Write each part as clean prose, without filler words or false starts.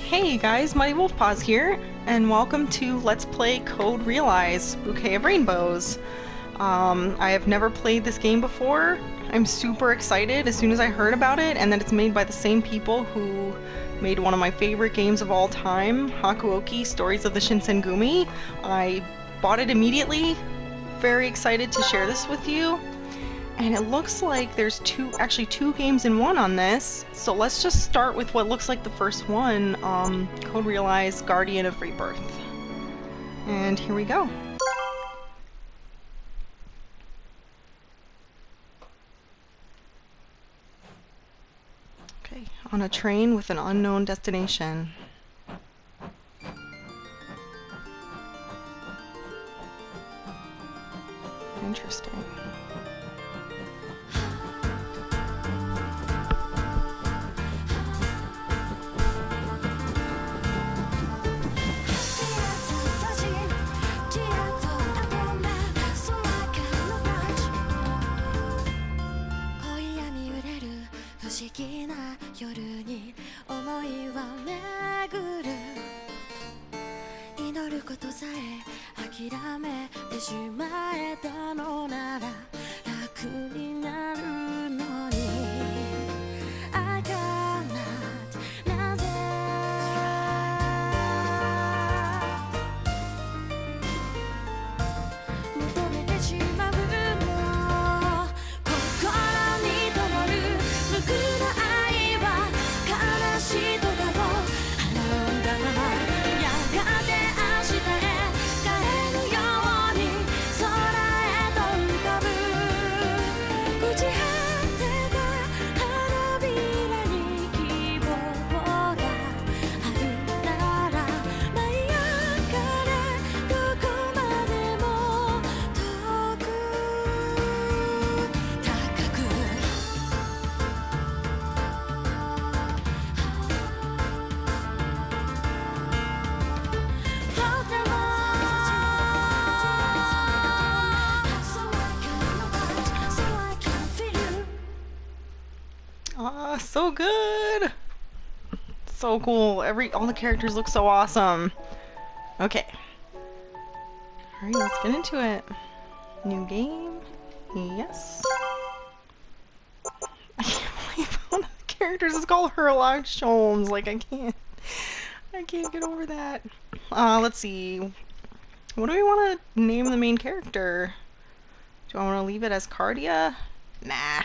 Hey guys, Mighty Wolf Paws here, and welcome to Let's Play Code Realize Bouquet of Rainbows. I have never played this game before. I'm super excited as soon as I heard about it, and that it's made by the same people who made one of my favorite games of all time, Hakuoki Stories of the Shinsengumi. I bought it immediately, very excited to share this with you. And it looks like there's actually two games in one on this, so let's just start with what looks like the first one, Code Realize Guardian of Rebirth. And here we go. Okay, on a train with an unknown destination. Interesting. So good! So cool. All the characters look so awesome. Okay. Alright, let's get into it. New game. Yes. I can't believe one of the characters is called Herlock Sholmes. Like, I can't get over that. Let's see. What do we want to name the main character? Do I want to leave it as Cardia? Nah.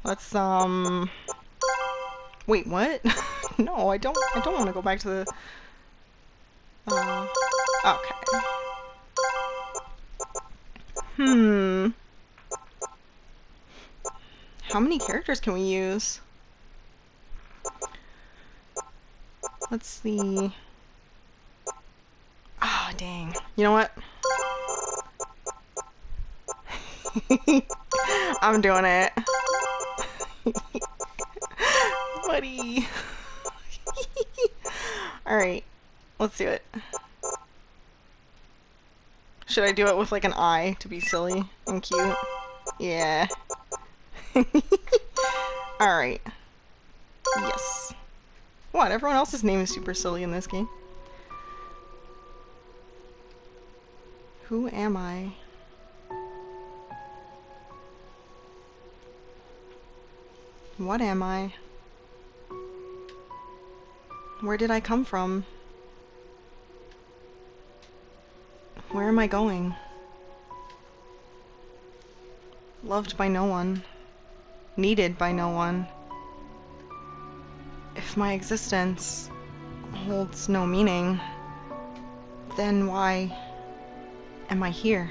Let's, wait, what? No, I don't want to go back to the... okay. How many characters can we use? Let's see... Ah, dang. You know what? I'm doing it. Buddy. Alright, let's do it. Should I do it with like an eye to be silly and cute? Yeah. Alright. Yes. What? Everyone else's name is super silly in this game. Who am I? What am I? Where did I come from? Where am I going? Loved by no one. Needed by no one. If my existence holds no meaning, then why am I here?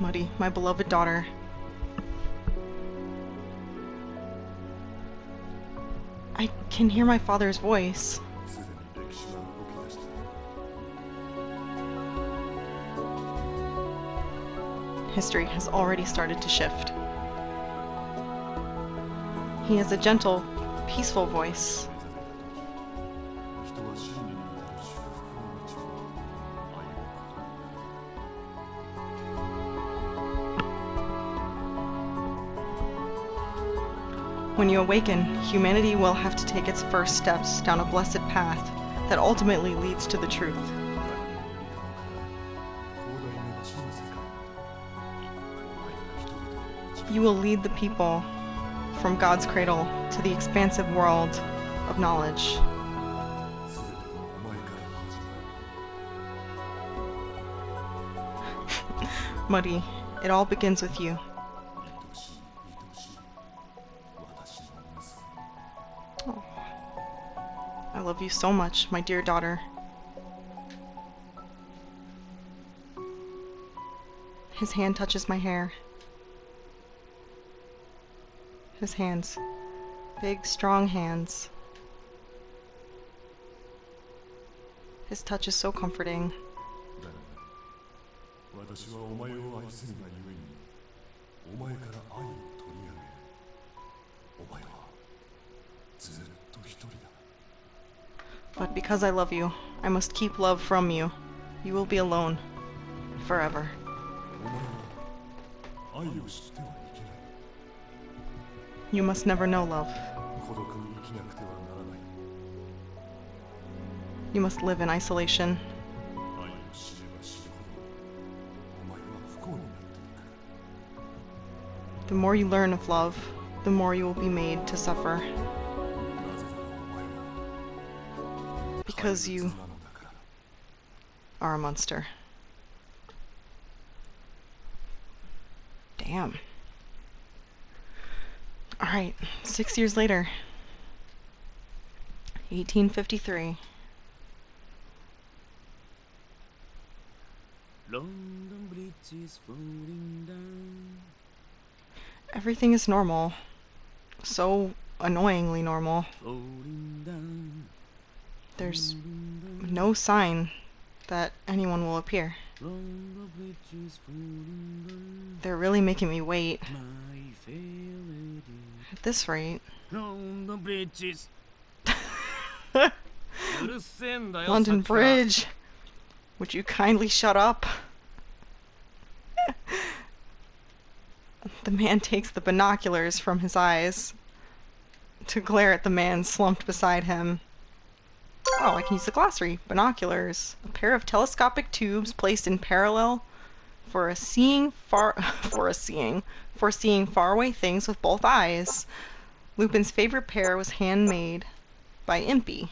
Muddy, my beloved daughter. I can hear my father's voice. History has already started to shift. He has a gentle, peaceful voice. When you awaken, humanity will have to take its first steps down a blessed path that ultimately leads to the truth. You will lead the people from God's cradle to the expansive world of knowledge. Muddy, it all begins with you. Oh. I love you so much, my dear daughter. His hand touches my hair. His hands. Big, strong hands. His touch is so comforting. But because I love you, I must keep love from you. You will be alone. Forever. You must never know love. You must live in isolation. The more you learn of love, the more you will be made to suffer. Because you are a monster. Damn. Alright, 6 years later. 1853. London Bridge is falling down. Everything is normal. So annoyingly normal. There's no sign that anyone will appear. They're really making me wait. At this rate. London Bridge. Would you kindly shut up? The man takes the binoculars from his eyes to glare at the man slumped beside him. Oh, I can use the glossary. Binoculars. A pair of telescopic tubes placed in parallel for seeing faraway things with both eyes. Lupin's favorite pair was handmade by Impy.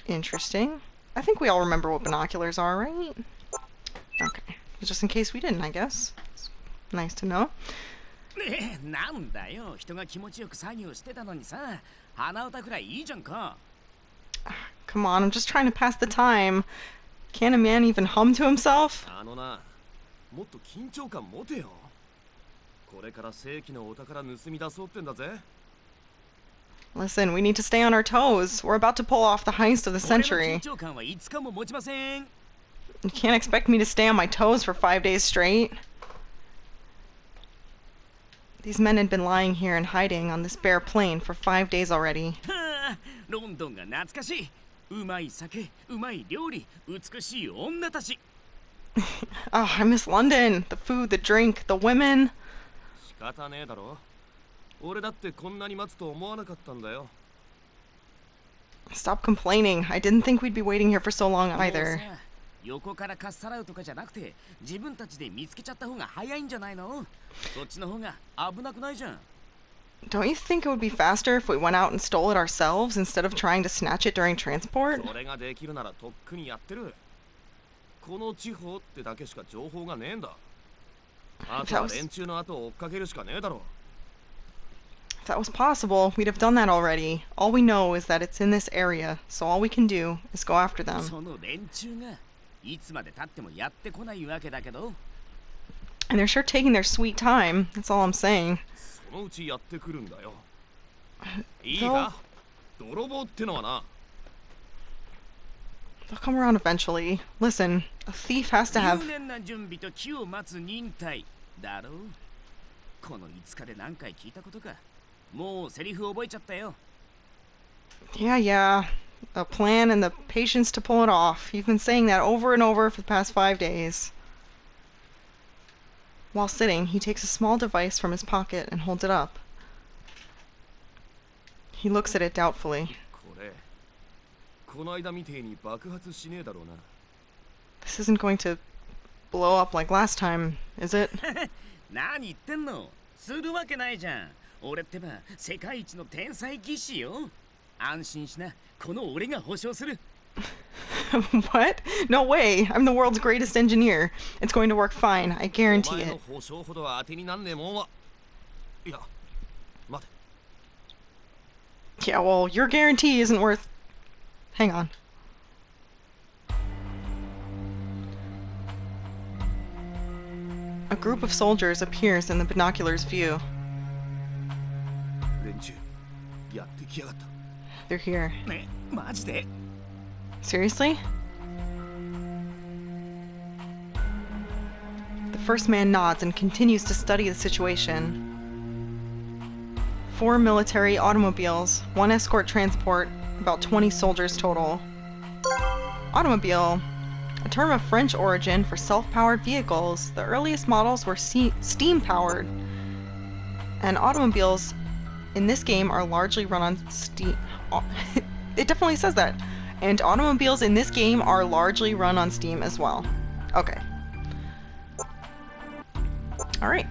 Interesting. I think we all remember what binoculars are, right? Okay. Just in case we didn't, I guess. It's nice to know. Come on, I'm just trying to pass the time. Can't a man even hum to himself? Listen, we need to stay on our toes. We're about to pull off the heist of the century. You can't expect me to stay on my toes for 5 days straight. These men had been lying here and hiding on this bare plain for 5 days already. Oh, I miss London. The food, the drink, the women. Stop complaining. I didn't think we'd be waiting here for so long either. Don't you think it would be faster if we went out and stole it ourselves instead of trying to snatch it during transport? If that was possible, we'd have done that already. All we know is that it's in this area, so all we can do is go after them. And they're sure taking their sweet time, that's all I'm saying. They'll come around eventually. Listen, a thief has to have... Yeah. A plan and the patience to pull it off. You've been saying that over and over for the past 5 days. While sitting, he takes a small device from his pocket and holds it up. He looks at it doubtfully. この間みてえに爆発しねえだろうな。 This isn't going to blow up like last time, is it? 何言ってんの？するわけないじゃん。俺ってば世界一の天才技師よ。安心しな。この俺が保証する。What? No way! I'm the world's greatest engineer. It's going to work fine. I guarantee お前 it. の保証ほど当てになんねえもんは。いや、待て。 Yeah, well, your guarantee isn't worth... Hang on. A group of soldiers appears in the binocular's view. 連中、やってきやがった。 They're here. ね、マジで？ Seriously? The first man nods and continues to study the situation. 4 military automobiles, 1 escort transport, about 20 soldiers total. Automobile, a term of French origin for self-powered vehicles. The earliest models were steam-powered, and automobiles in this game are largely run on steam. It definitely says that. And automobiles in this game are largely run on Steam as well. Okay. Alright.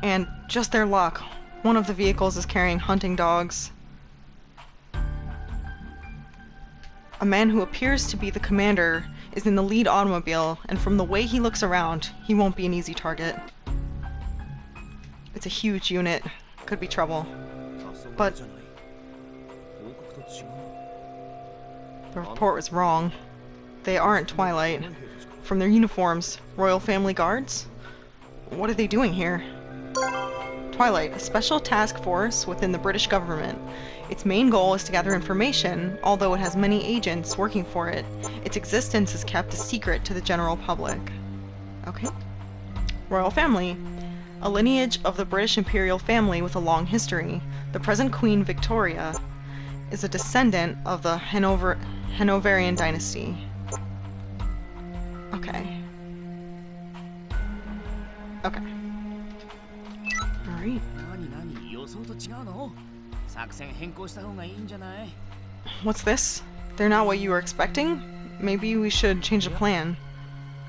And just their luck, one of the vehicles is carrying hunting dogs. A man who appears to be the commander is in the lead automobile, and from the way he looks around, he won't be an easy target. It's a huge unit. Could be trouble. But the report was wrong. They aren't Twilight. From their uniforms, Royal Family Guards? What are they doing here? Twilight, a special task force within the British government. Its main goal is to gather information, although it has many agents working for it. Its existence is kept a secret to the general public. Okay. Royal Family. A lineage of the British imperial family with a long history. The present Queen Victoria is a descendant of the Hanoverian dynasty. Okay. Okay. Alright. 何予想と違うの？作戦変更した方がいいんじゃない？ What's this? They're not what you were expecting? Maybe we should change the plan.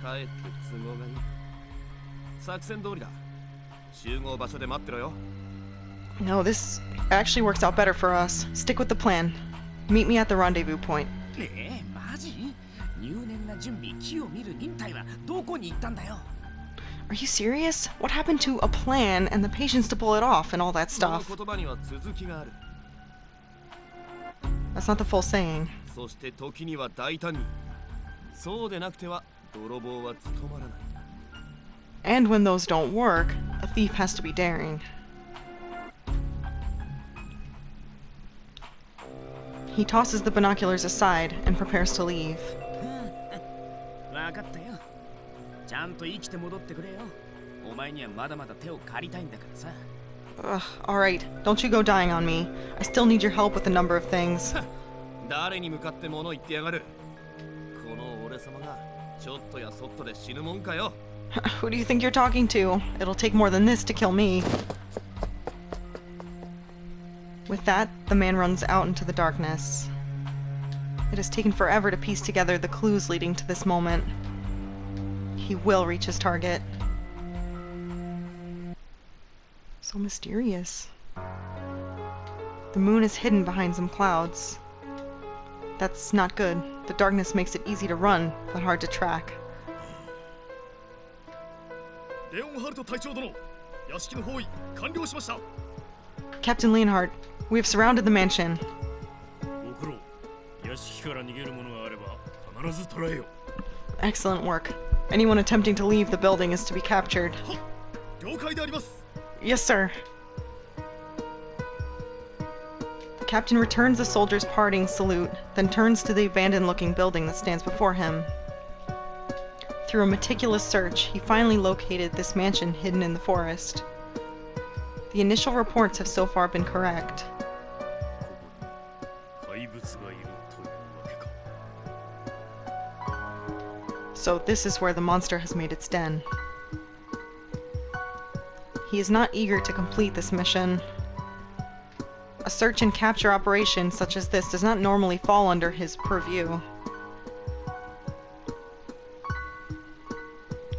帰って都合がいい。作戦通りだ。集合場所で待ってろよ。 No, this actually works out better for us. Stick with the plan. Meet me at the rendezvous point. ねえ、マジ？入念な準備、木を見る忍耐はどこに行ったんだよ？ Are you serious? What happened to a plan and the patience to pull it off and all that その stuff? 言葉には続きがある。 That's not the full saying. そして時には大胆に。そうでなくては泥棒は務まらない。 And when those don't work, a thief has to be daring. He tosses the binoculars aside and prepares to leave. わかったよ。ちゃんと生きて戻ってくれよ。お前にはまだまだ手を借りたいんだからさ。Ugh, alright, don't you go dying on me. I still need your help with a number of things. 誰に向かって物言ってやがる。この俺様がちょっとやそっとで死ぬもんかよ。Who do you think you're talking to? It'll take more than this to kill me. With that, the man runs out into the darkness. It has taken forever to piece together the clues leading to this moment. He will reach his target. So mysterious. The moon is hidden behind some clouds. That's not good. The darkness makes it easy to run, but hard to track. レオンハルト隊長殿、屋敷の包囲完了しました。 Captain Leonhardt, we have surrounded the mansion. ご苦労。屋敷から逃げる者があれば必ず捕らえよ。 Excellent work. Anyone attempting to leave the building is to be captured. 了解であります。 Yes, sir. The captain returns the soldier's parting salute, then turns to the abandoned-looking building that stands before him. Through a meticulous search, he finally located this mansion hidden in the forest. The initial reports have so far been correct. 怪物がいるというわけか。 So this is where the monster has made its den. He is not eager to complete this mission. A search and capture operation such as this does not normally fall under his purview.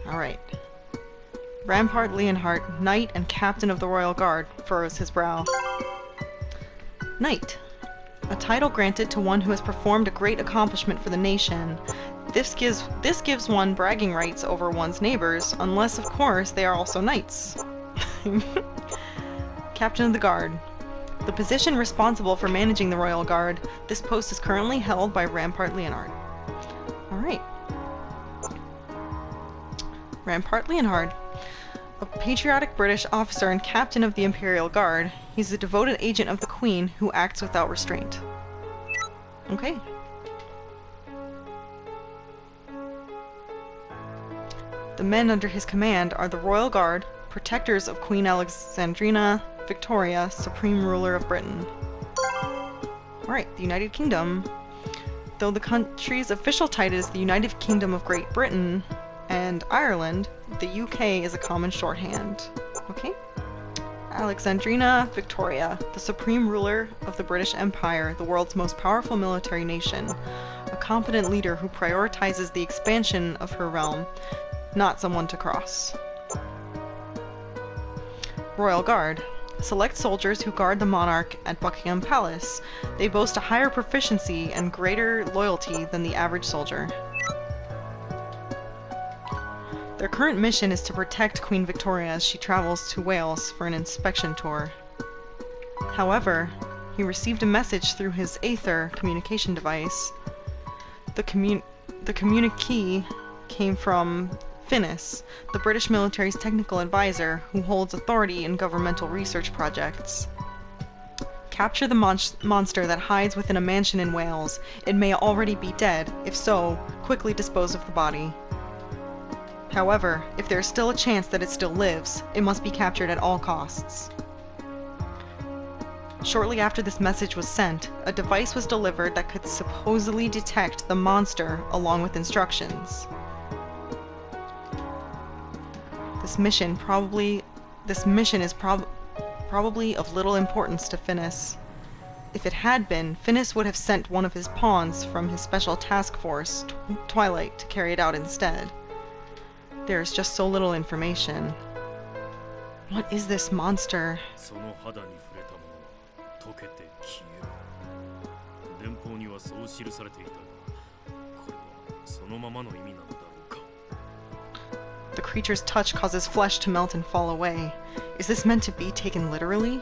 Alright. Rampart Leonhardt, Knight and Captain of the Royal Guard, furrows his brow. Knight. A title granted to one who has performed a great accomplishment for the nation. This gives one bragging rights over one's neighbors, unless, of course, they are also knights. Captain of the Guard. The position responsible for managing the Royal Guard. This post is currently held by Rampart Leonhardt. Alright. Rampart Leonhardt. A patriotic British officer and captain of the Imperial Guard. He's a devoted agent of the Queen who acts without restraint. Okay. The men under his command are the Royal Guard, protectors of Queen Alexandrina Victoria, Supreme Ruler of Britain. Alright, the United Kingdom. Though the country's official title is the United Kingdom of Great Britain and Ireland, the UK is a common shorthand. Okay? Alexandrina Victoria, the Supreme Ruler of the British Empire, the world's most powerful military nation. A competent leader who prioritizes the expansion of her realm, not someone to cross. Royal Guard. Select soldiers who guard the monarch at Buckingham Palace. They boast a higher proficiency and greater loyalty than the average soldier. Their current mission is to protect Queen Victoria as she travels to Wales for an inspection tour. However, he received a message through his Aether communication device. The communique came from Finis, the British military's technical advisor, who holds authority in governmental research projects. Capture the monster that hides within a mansion in Wales. It may already be dead. If so, quickly dispose of the body. However, if there is still a chance that it still lives, it must be captured at all costs. Shortly after this message was sent, a device was delivered that could supposedly detect the monster along with instructions. This mission is probably of little importance to Finis. If it had been, Finis would have sent one of his pawns from his special task force, Twilight, to carry it out instead. There is just so little information. What is this monster? The creature's touch causes flesh to melt and fall away. Is this meant to be taken literally?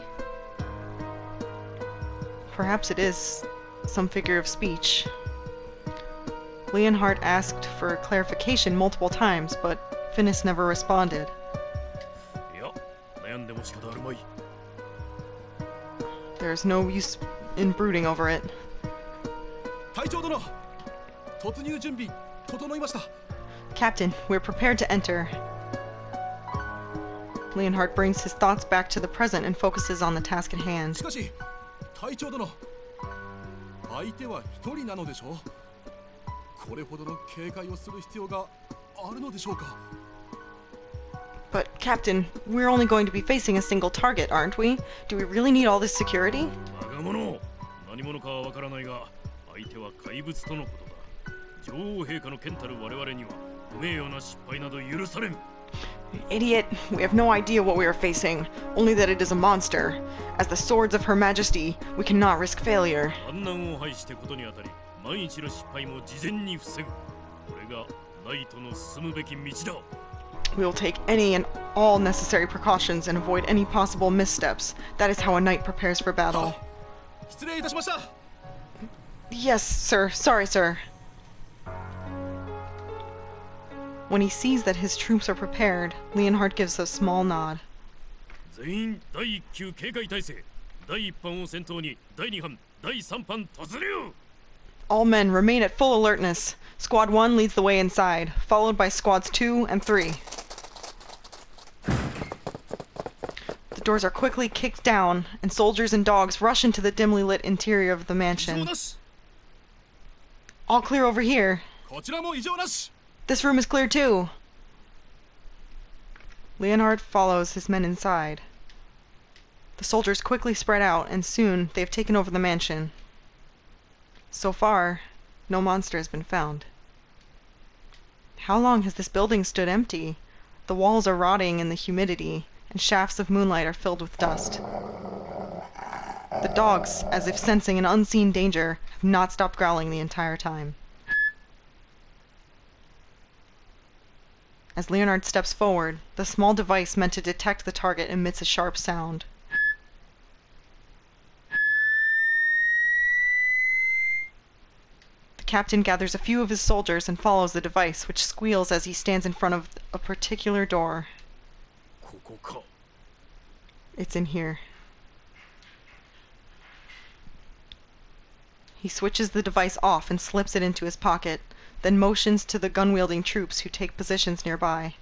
Perhaps it is some figure of speech. Leonhardt asked for clarification multiple times, but Finis never responded. There's no use in brooding over it. Captain, we're prepared to enter. Leonhardt brings his thoughts back to the present and focuses on the task at hand. But, Captain, we're only going to be facing a single target, aren't we? Do we really need all this security? Idiot, we have no idea what we are facing, only that it is a monster. As the swords of Her Majesty, we cannot risk failure. We will take any and all necessary precautions and avoid any possible missteps. That is how a knight prepares for battle. Yes, sir. Sorry, sir. When he sees that his troops are prepared, Leonhardt gives a small nod. All men remain at full alertness. Squad 1 leads the way inside, followed by Squads 2 and 3. The doors are quickly kicked down, and soldiers and dogs rush into the dimly lit interior of the mansion. All clear over here. This room is clear too. Leonhardt follows his men inside. The soldiers quickly spread out, and soon they have taken over the mansion. So far, no monster has been found. How long has this building stood empty? The walls are rotting in the humidity, and shafts of moonlight are filled with dust. The dogs, as if sensing an unseen danger, have not stopped growling the entire time. As Leonard steps forward, the small device meant to detect the target emits a sharp sound. The captain gathers a few of his soldiers and follows the device, which squeals as he stands in front of a particular door. It's in here. He switches the device off and slips it into his pocket, then motions to the gun-wielding troops who take positions nearby.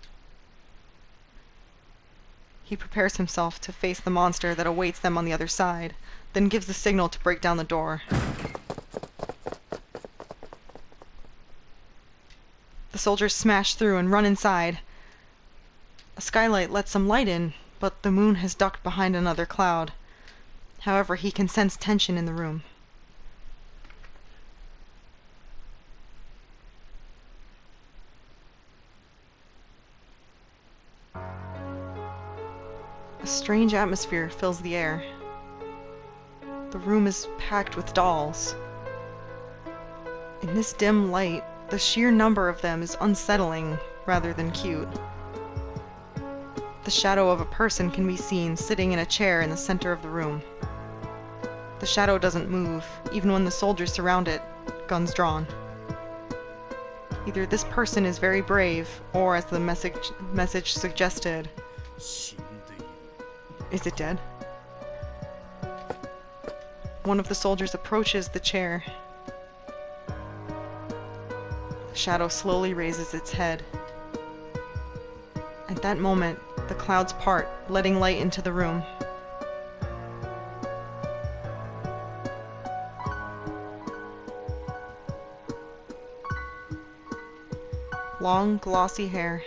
He prepares himself to face the monster that awaits them on the other side, then gives the signal to break down the door. The soldiers smash through and run inside. A skylight lets some light in, but the moon has ducked behind another cloud. However, he can sense tension in the room. A strange atmosphere fills the air. The room is packed with dolls. In this dim light, the sheer number of them is unsettling rather than cute. The shadow of a person can be seen sitting in a chair in the center of the room. The shadow doesn't move, even when the soldiers surround it, guns drawn. Either this person is very brave, or as the message suggested, is it dead? One of the soldiers approaches the chair. The shadow slowly raises its head. At that moment, the clouds part, letting light into the room. Long, glossy hair.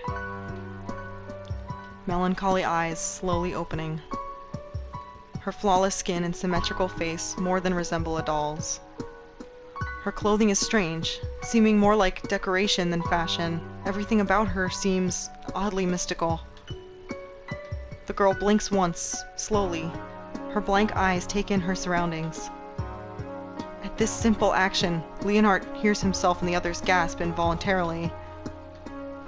Melancholy eyes slowly opening. Her flawless skin and symmetrical face more than resemble a doll's. Her clothing is strange, seeming more like decoration than fashion. Everything about her seems oddly mystical. The girl blinks once, slowly. Her blank eyes take in her surroundings. At this simple action, Leonard hears himself and the others gasp involuntarily.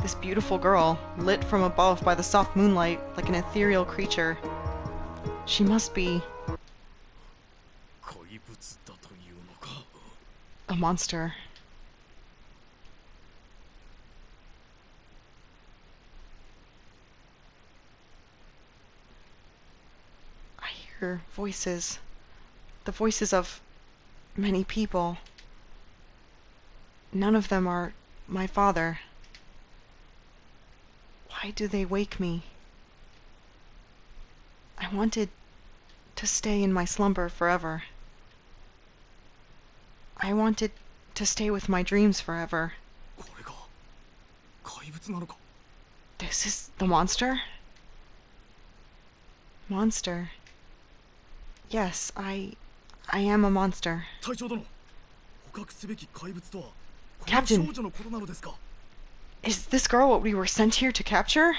This beautiful girl, lit from above by the soft moonlight like an ethereal creature. She must be a monster. I hear voices. The voices of many people. None of them are my father. Why do they wake me? I wanted to stay in my slumber forever. I wanted to stay with my dreams forever. This is the monster? Monster. Yes, I am a monster. Captain! Is this girl what we were sent here to capture?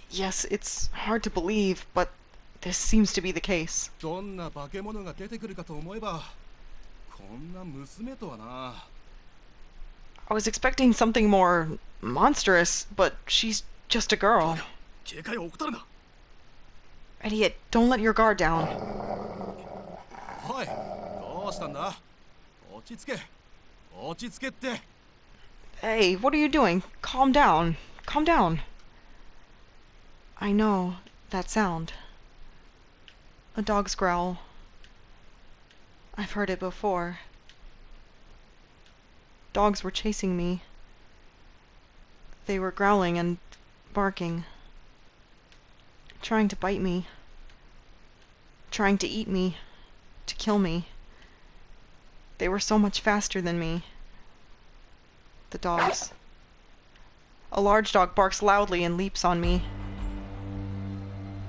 Yes, it's hard to believe, but this seems to be the case. I was expecting something more monstrous, but she's just a girl. Idiot, don't let your guard down. Hey, what are you doing? Calm down. Calm down. I know that sound. A dog's growl. I've heard it before. Dogs were chasing me. They were growling and barking. Trying to bite me. Trying to eat me. To kill me. They were so much faster than me. The dogs. A large dog barks loudly and leaps on me.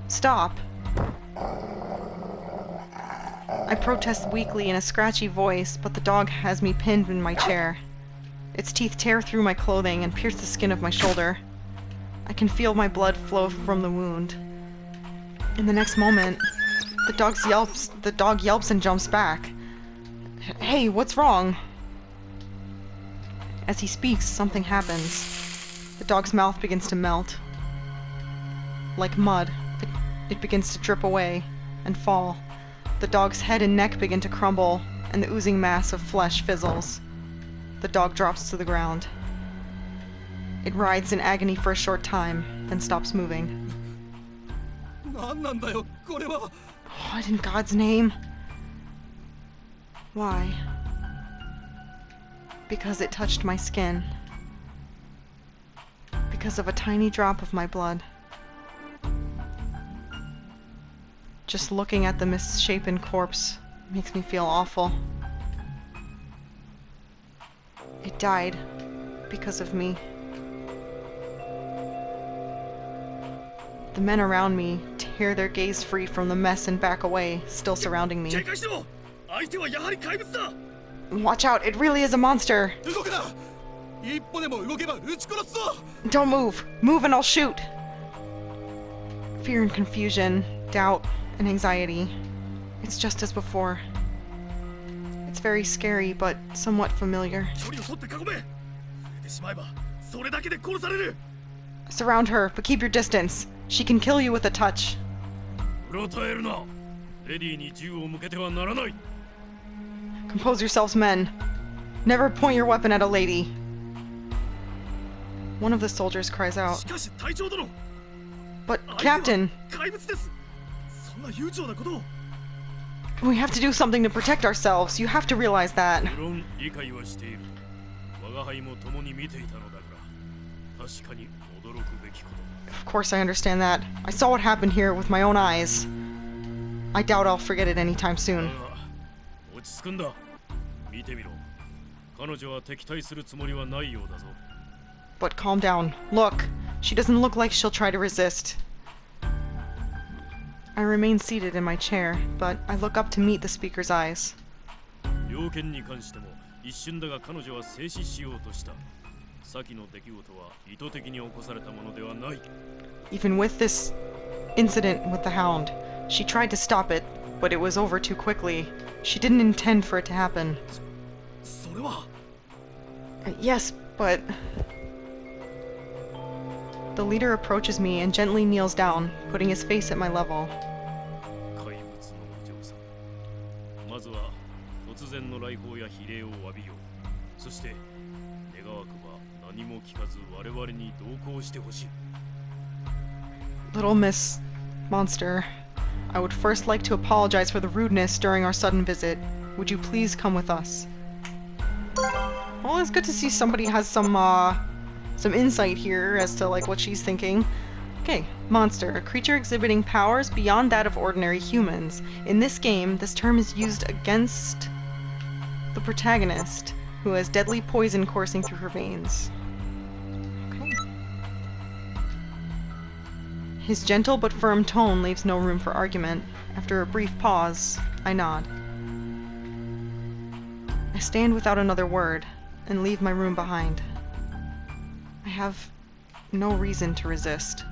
Stop! I protest weakly in a scratchy voice, but the dog has me pinned in my chair. Its teeth tear through my clothing and pierce the skin of my shoulder. I can feel my blood flow from the wound. In the next moment, the dog yelps and jumps back. Hey, what's wrong? As he speaks, something happens. The dog's mouth begins to melt. Like mud, it begins to drip away and fall. The dog's head and neck begin to crumble, and the oozing mass of flesh fizzles. The dog drops to the ground. It writhes in agony for a short time, then stops moving. What in God's name? Why? Because it touched my skin. Because of a tiny drop of my blood. Just looking at the misshapen corpse makes me feel awful. It died because of me. The men around me tear their gaze free from the mess and back away, still surrounding me. Watch out, it really is a monster! Don't move! Move and I'll shoot! Fear and confusion, doubt and anxiety. It's just as before. It's very scary, but somewhat familiar. Surround her, but keep your distance. She can kill you with a touch. Compose yourselves, men. Never point your weapon at a lady. One of the soldiers cries out. But, Captain! We have to do something to protect ourselves. You have to realize that. Of course I understand that. I saw what happened here with my own eyes. I doubt I'll forget it anytime soon. But calm down. Look, she doesn't look like she'll try to resist. I remain seated in my chair, but I look up to meet the speaker's eyes. Even with this incident with the hound, she tried to stop it, but it was over too quickly. She didn't intend for it to happen. Yes, but... The leader approaches me and gently kneels down, putting his face at my level. Little Miss Monster, I would first like to apologize for the rudeness during our sudden visit. Would you please come with us? Well, it's good to see somebody has some insight here as to, like, what she's thinking. Okay, monster, a creature exhibiting powers beyond that of ordinary humans. In this game, this term is used against the protagonist, who has deadly poison coursing through her veins. Okay. His gentle but firm tone leaves no room for argument. After a brief pause, I nod. I stand without another word, and leave my room behind. I have no reason to resist.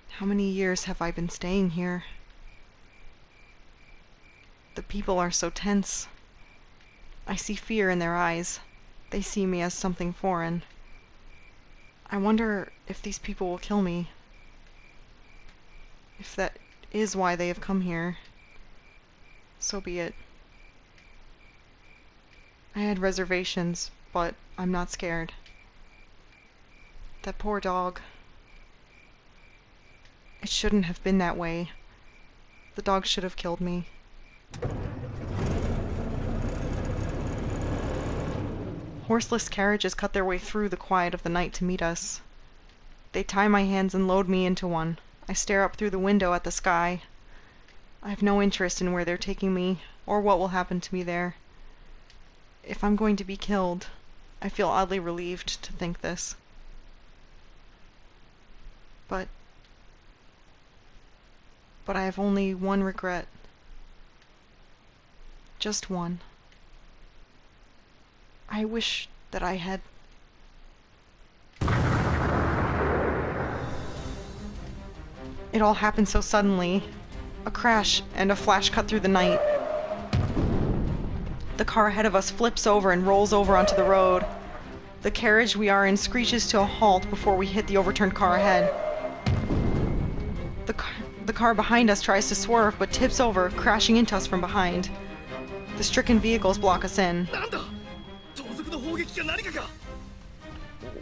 How many years have I been staying here? The people are so tense. I see fear in their eyes. They see me as something foreign. I wonder if these people will kill me. If that is why they have come here. So be it. I had reservations, but I'm not scared. That poor dog. It shouldn't have been that way. The dog should have killed me. Horseless carriages cut their way through the quiet of the night to meet us. They tie my hands and load me into one. I stare up through the window at the sky. I have no interest in where they're taking me, or what will happen to me there. If I'm going to be killed, I feel oddly relieved to think this. But I have only one regret. Just one. I wish that I had... It all happened so suddenly. A crash and a flash cut through the night. The car ahead of us flips over and rolls over onto the road. The carriage we are in screeches to a halt before we hit the overturned car ahead. The car behind us tries to swerve but tips over, crashing into us from behind. The stricken vehicles block us in.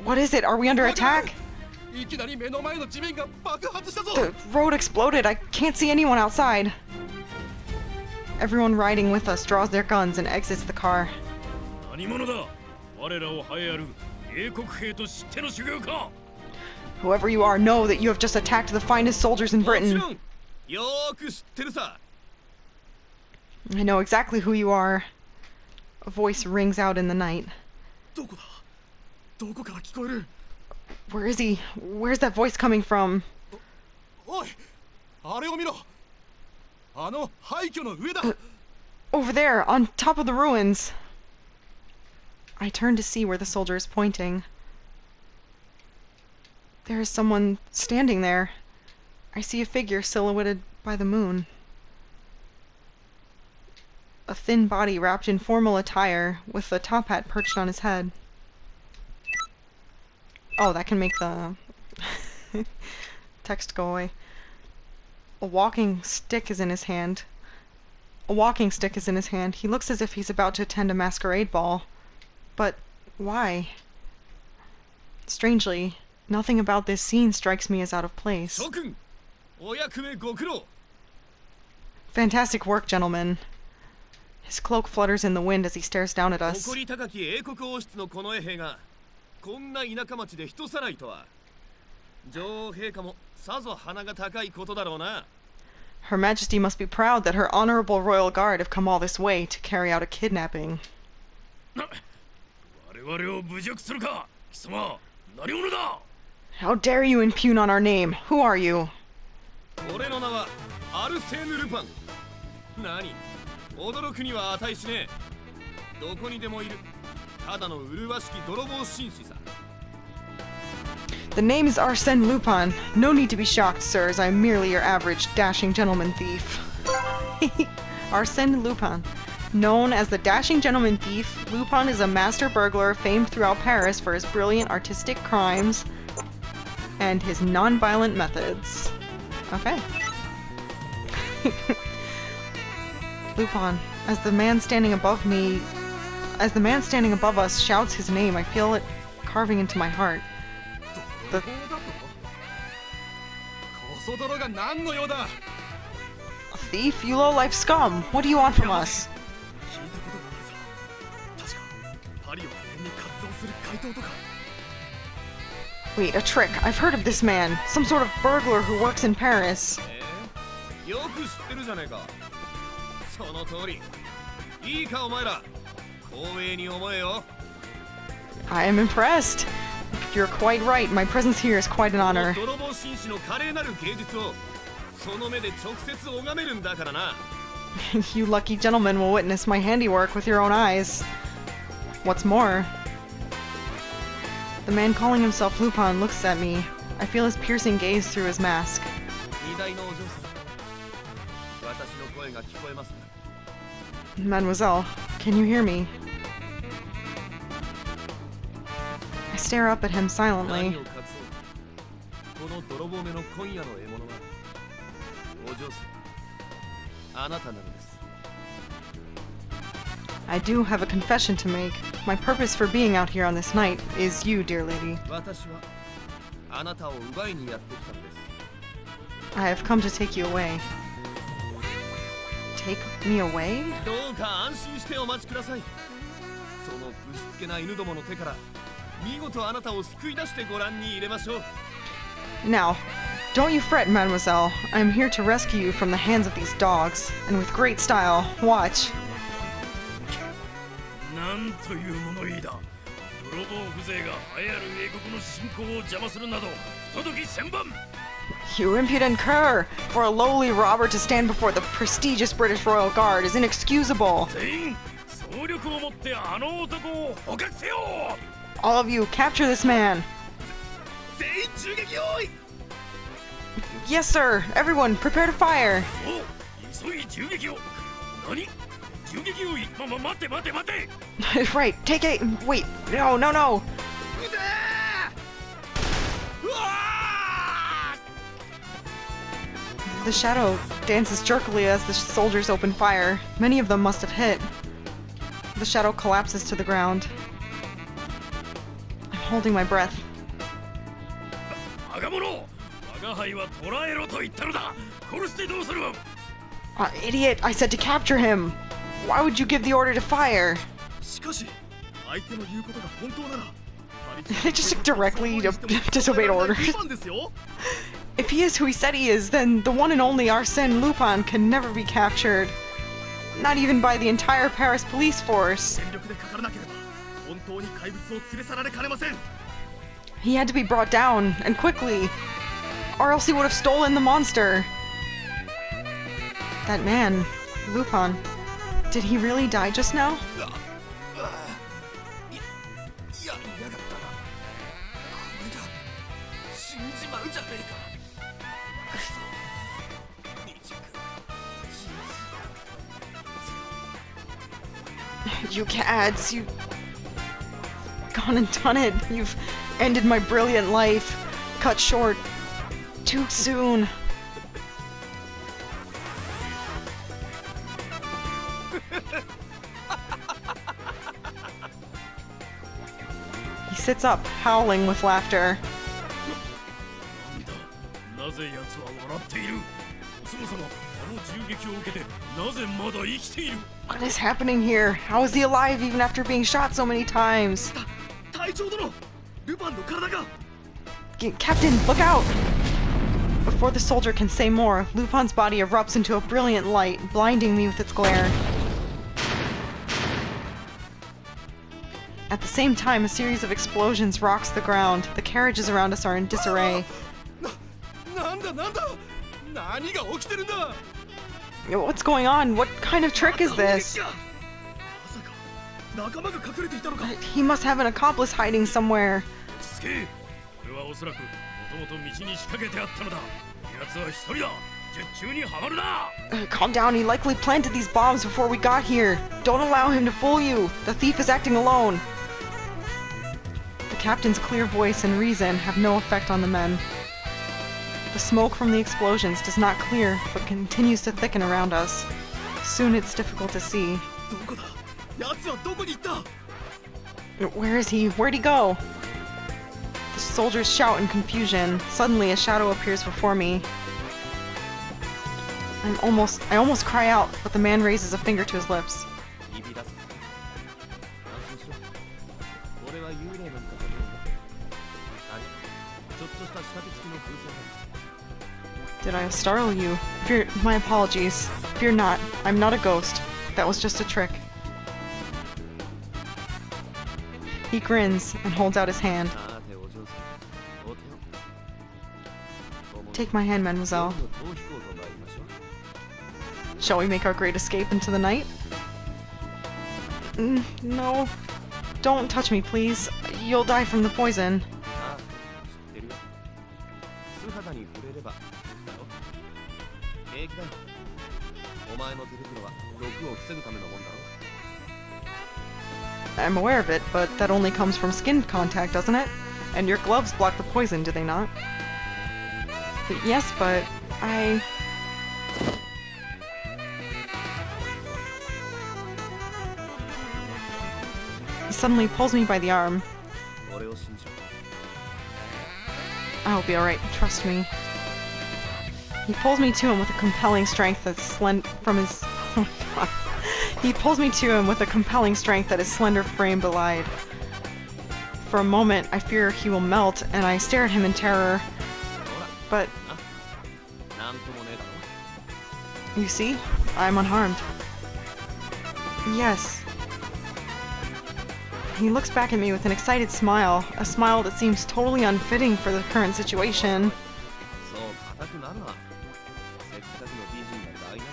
What is it? Are we under attack? The road exploded. I can't see anyone outside. Everyone riding with us draws their guns and exits the car. Whoever you are, know that you have just attacked the finest soldiers in Britain. I know exactly who you are. A voice rings out in the night. Where is he? Where's that voice coming from? Over there, on top of the ruins. I turn to see where the soldier is pointing. There is someone standing there. I see a figure silhouetted by the moon. A thin body wrapped in formal attire, with a top hat perched on his head. Oh, that can make the text go away. A walking stick is in his hand. He looks as if he's about to attend a masquerade ball. But why? Strangely, nothing about this scene strikes me as out of place. Fantastic work, gentlemen. His cloak flutters in the wind as he stares down at us. Her Majesty must be proud that her honorable royal guard have come all this way to carry out a kidnapping. How dare you impugn on our name? Who are you? The name is Arsène Lupin. No need to be shocked, sir, as I'm merely your average dashing gentleman thief. Arsène Lupin. Known as the dashing gentleman thief, Lupin is a master burglar famed throughout Paris for his brilliant artistic crimes and his non-violent methods. Okay. Lupin. As the man standing above us shouts his name, I feel it carving into my heart. A thief? You low-life scum! What do you want from us? Wait, a trick. I've heard of this man. Some sort of burglar who works in Paris. I am impressed. You're quite right. My presence here is quite an honor. You lucky gentlemen will witness my handiwork with your own eyes. What's more, the man calling himself Lupin looks at me. I feel his piercing gaze through his mask. Mademoiselle, can you hear me? I stare up at him silently. I do have a confession to make. My purpose for being out here on this night is you, dear lady. I have come to take you away. Take me away? Now, don't you fret, mademoiselle. I am here to rescue you from the hands of these dogs, and with great style. Watch. 泥棒風情が流行る英国の侵攻を邪魔するなど不届き千万。 You impudent cur! For a lowly robber to stand before the prestigious British Royal Guard is inexcusable. 全員総力をもってあの男を捕獲せよ。 All of you, capture this man! 全員銃撃用意。 Yes, sir! Everyone, prepare to fire! お、急い銃撃を。何？銃撃用意。待て待て待て。 Right, take it. Wait, no, no, no! 撃てー！うわー！ The shadow dances jerkily as the soldiers open fire. Many of them must have hit. The shadow collapses to the ground. I'm holding my breath. 我が者、我が輩は捕らえろと言ったのだ。殺してどうする？ Idiot! I said to capture him! Why would you give the order to fire? しかし、相手の言うことが本当なら。 They just directly disobeyed orders. If he is who he said he is, then the one and only Arsène Lupin can never be captured. Not even by the entire Paris police force. He had to be brought down, and quickly, or else he would have stolen the monster. That man, Lupin, did he really die just now? You cads, you've gone and done it. You've ended my brilliant life. Cut short. Too soon. He sits up, howling with laughter. What is happening here? How is he alive even after being shot so many times? Captain, look out! Before the soldier can say more, Lupin's body erupts into a brilliant light, blinding me with its glare. At the same time, a series of explosions rocks the ground. The carriages around us are in disarray. What's going on? What kind of trick is this? He must have an accomplice hiding somewhere. Calm down, he likely planted these bombs before we got here. Don't allow him to fool you. The thief is acting alone. The captain's clear voice and reason have no effect on the men. The smoke from the explosions does not clear, but continues to thicken around us. Soon it's difficult to see. Where is he? Where'd he go? The soldiers shout in confusion. Suddenly a shadow appears before me. I almost cry out, but the man raises a finger to his lips. Did I startle you? My apologies. Fear not. I'm not a ghost. That was just a trick. He grins and holds out his hand. Take my hand, mademoiselle. Shall we make our great escape into the night? No. Don't touch me, please. You'll die from the poison. I'm aware of it, but that only comes from skin contact, doesn't it? And your gloves block the poison, do they not? Yes, but I... He suddenly pulls me by the arm. I'll be alright, trust me. He pulls me to him with a compelling strength that's from his... Oh my god. He pulls me to him with a compelling strength that his slender frame belied. For a moment, I fear he will melt, and I stare at him in terror. But... You see? I'm unharmed. Yes. He looks back at me with an excited smile, a smile that seems totally unfitting for the current situation. そう硬くなるな。せっかくの美人が台無し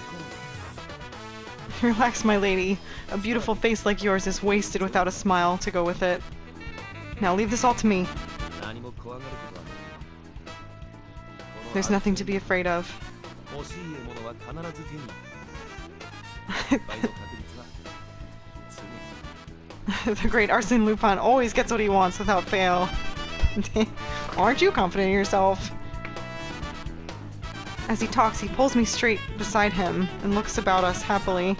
だ。 Relax, my lady. A beautiful face like yours is wasted without a smile to go with it. Now leave this all to me. 何も怖がることはない。 There's nothing to be afraid of. 欲しいものは必ず手に入れる。失敗の確率は常に。 The great Arsène Lupin always gets what he wants without fail. Aren't you confident in yourself? As he talks, he pulls me straight beside him and looks about us happily.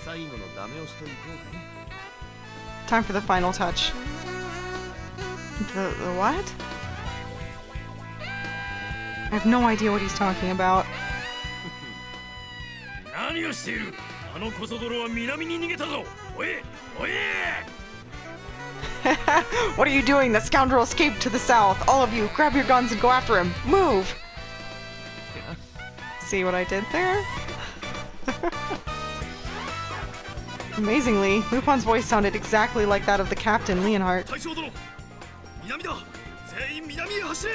最後のダメ押しといこうかね。 Time for the final touch. The what? I have no idea what he's talking about. 何をしている。あのコソ泥は南に逃げたぞ。おいおい。 What are you doing? The scoundrel escaped to the south. All of you, grab your guns and go after him. Move! See what I did there? Amazingly, Lupin's voice sounded exactly like that of the captain, Leonhardt. 大将殿、南だ。全員南へ走れ。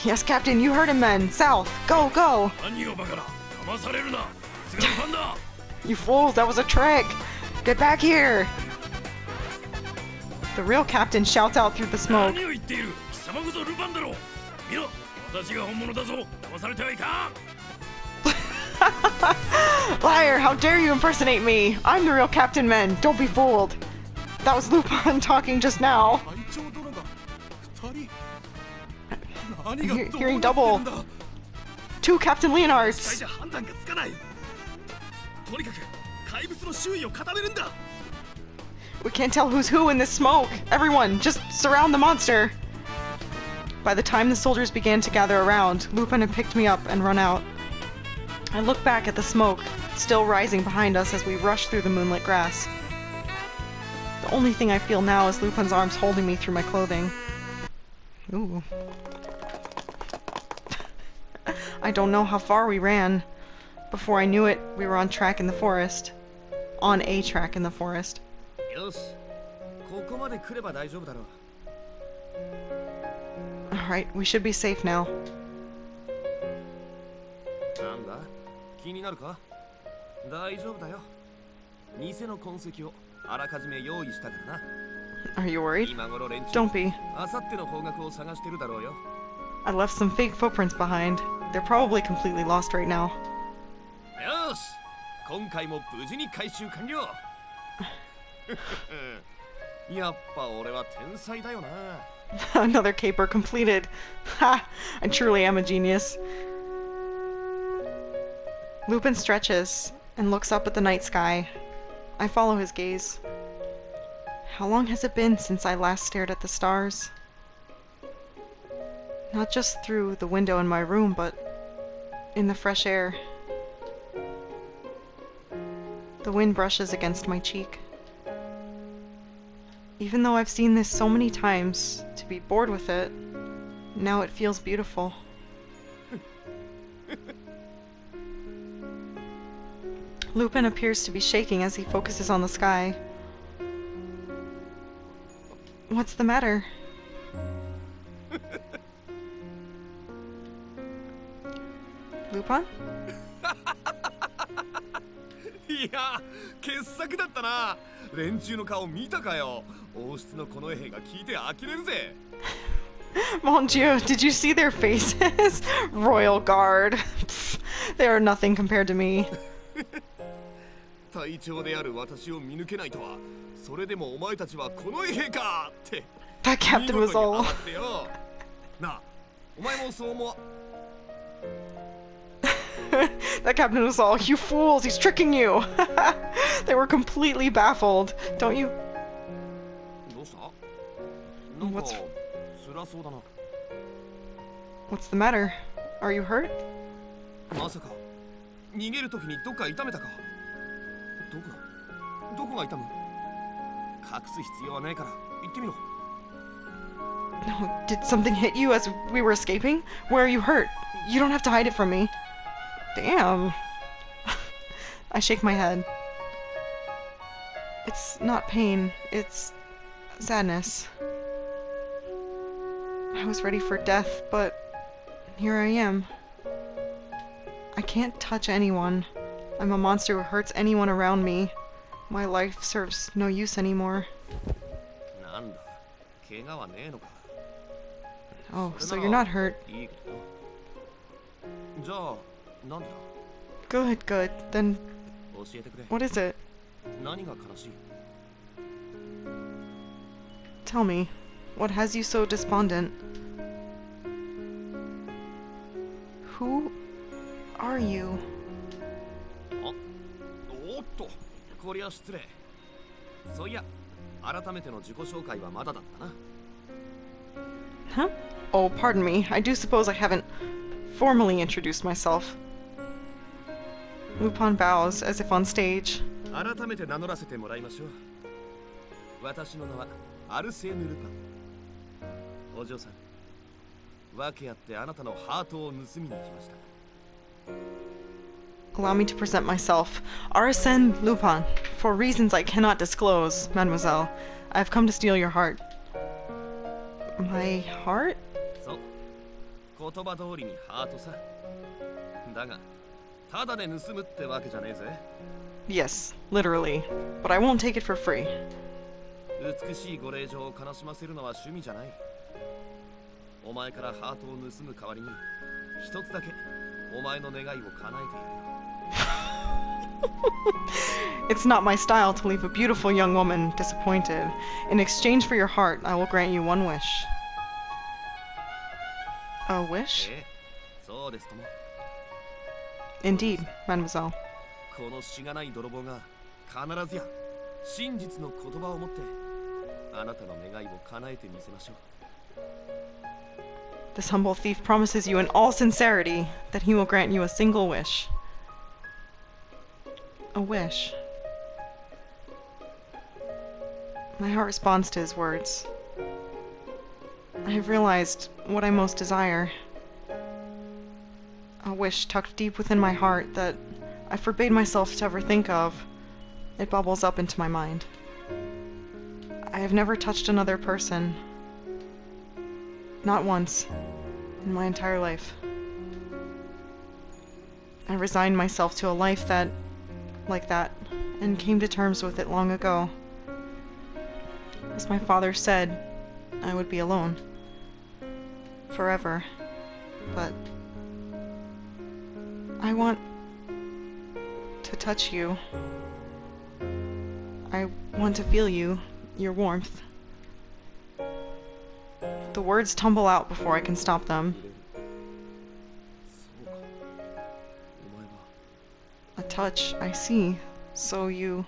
Yes, Captain, you heard him, men. South. Go, go! 何をバカな。騙されるな。すぐルパンだ。 You fools, that was a trick! Get back here! The real captain shouts out through the smoke. 何を言っている。貴様こそルパンだろう。見ろ、私が本物だぞ。騙されてはいかん。 Liar, how dare you impersonate me? I'm the real Captain Men, don't be fooled. That was Lupin talking just now. Hearing double. Two Captain Leonhards. 判断がつかない。とにかく怪物の周囲を固めるんだ。 We can't tell who's who in this smoke. Everyone, just surround the monster. By the time the soldiers began to gather around, Lupin had picked me up and run out. I look back at the smoke, still rising behind us as we rush through the moonlit grass. The only thing I feel now is Lupin's arms holding me through my clothing. Ooh. I don't know how far we ran. Before I knew it, we were on track in the forest. On a track in the forest. よし、ここまで来れば大丈夫だろう。 Alright, we should be safe now. なんだ？気になるか？大丈夫だよ。偽の痕跡をあらかじめ用意したからな。 Are you worried? 今頃連中、 Don't be. あさっての方角を探してるだろうよ。 I left some fake footprints behind. They're probably completely lost right now. よし、今回も無事に回収完了。やっぱ俺は天才だよな。 Another caper completed. Ha! I truly am a genius. Lupin stretches and looks up at the night sky. I follow his gaze. How long has it been since I last stared at the stars? Not just through the window in my room, but in the fresh air. The wind brushes against my cheek. Even though I've seen this so many times, to be bored with it, now it feels beautiful. Lupin appears to be shaking as he focuses on the sky. What's the matter? Lupin? いや、傑作だったな。連中の顔見たかよ。王室のこの絵が聞いて呆れるぜ。Mon Dieu, did you see their faces? Royal Guard. Pfft, they are nothing compared to me. 隊長である私を見抜けないとは。それでもお前たちはこの絵かって。 That captain was all. なあ、お前もそう思わ。That captain was all, you fools, he's tricking you! They were completely baffled. Don't you... どうした？なんか What's... 辛そうだな。 What's the matter? Are you hurt? まさか逃げるときにどっか痛めたか？どこが痛む？隠す必要はないから言ってみろ。 No, did something hit you as we were escaping? Where are you hurt? You don't have to hide it from me. Damn. I shake my head. It's It's not pain, it's sadness. I was ready for death, but here I am. I can't touch anyone. I'm a monster who hurts anyone around me. My life serves no use anymore. なんだ、怪我はねえのか。 Oh, so you're not hurt. いいけどよ。じゃあ、なんでだ。 Good, good. Then 教えてくれ。 what is it? 何が悲しい。 Tell me, what has you so despondent? Who are you? おっと、こりゃ失礼。そういや、改めての自己紹介はまだだったな。 Huh? Oh, pardon me. I do suppose I haven't formally introduced myself. Lupin bows, as if on stage. 改めて名乗らせてもらいましょう。私の名はアルセーヌ・ルパン。お嬢さん、訳あってあなたのハートを盗みに来ました。 Allow me to present myself. Arsène Lupin. For reasons I cannot disclose, mademoiselle, I have come to steal your heart. My heart? そう、言葉通りにハートさ。だが、ただで盗むってわけじゃねえぜ。 Yes, literally. But I won't take it for free. 美しいご令嬢を悲しませるのは趣味じゃない。お前からハートを盗む代わりに、一つだけお前の願いを叶えてやるよ。It's not my style to leave a beautiful young woman disappointed. In exchange for your heart, I will grant you one wish. A wish? そうですとも。 Indeed, mademoiselle. このしがない泥棒が必ずや真実の言葉を持ってあなたの願いを叶えてみせましょう。 This humble thief promises you in all sincerity that he will grant you a single wish. A wish. My heart responds to his words. I have realized what I most desire. A wish tucked deep within my heart that I forbade myself to ever think of. It bubbles up into my mind. I have never touched another person. Not once. In my entire life. I resigned myself to a life like that, and came to terms with it long ago. As my father said, I would be alone. Forever. But I want to touch you. I want to feel you, your warmth. The words tumble out before I can stop them. そうか。お前は A touch, I see. So you...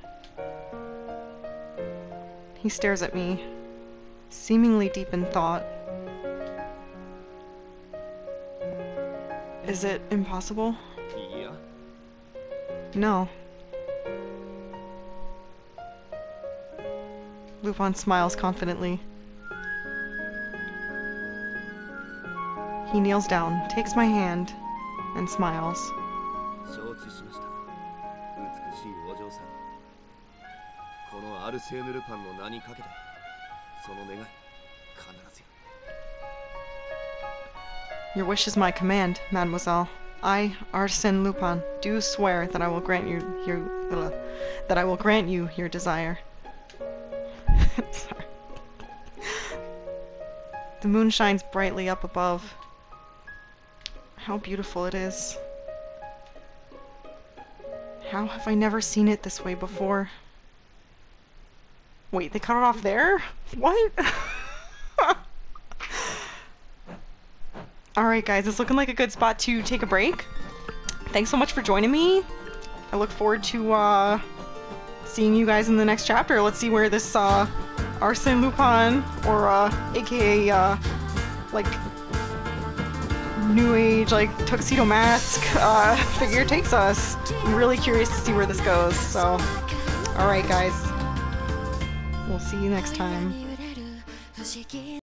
He stares at me, seemingly deep in thought. Is it impossible? いや、 No. Lupin smiles confidently. He kneels down, takes my hand, and smiles. 承知しました。美しいお嬢さん。このアルセーヌ・ルパンの名にかけて、その願い、必ずや。 Your wish is my command, mademoiselle. I, Arsène Lupin, do swear that I will grant you your desire. Sorry. The moon shines brightly up above. How beautiful it is. How have I never seen it this way before? Wait, they cut it off there? What? Alright guys, it's looking like a good spot to take a break. Thanks so much for joining me. I look forward to seeing you guys in the next chapter. Let's see where this Arsène Lupin, or aka like new age like tuxedo mask figure takes us. I'm really curious to see where this goes. So alright guys, we'll see you next time.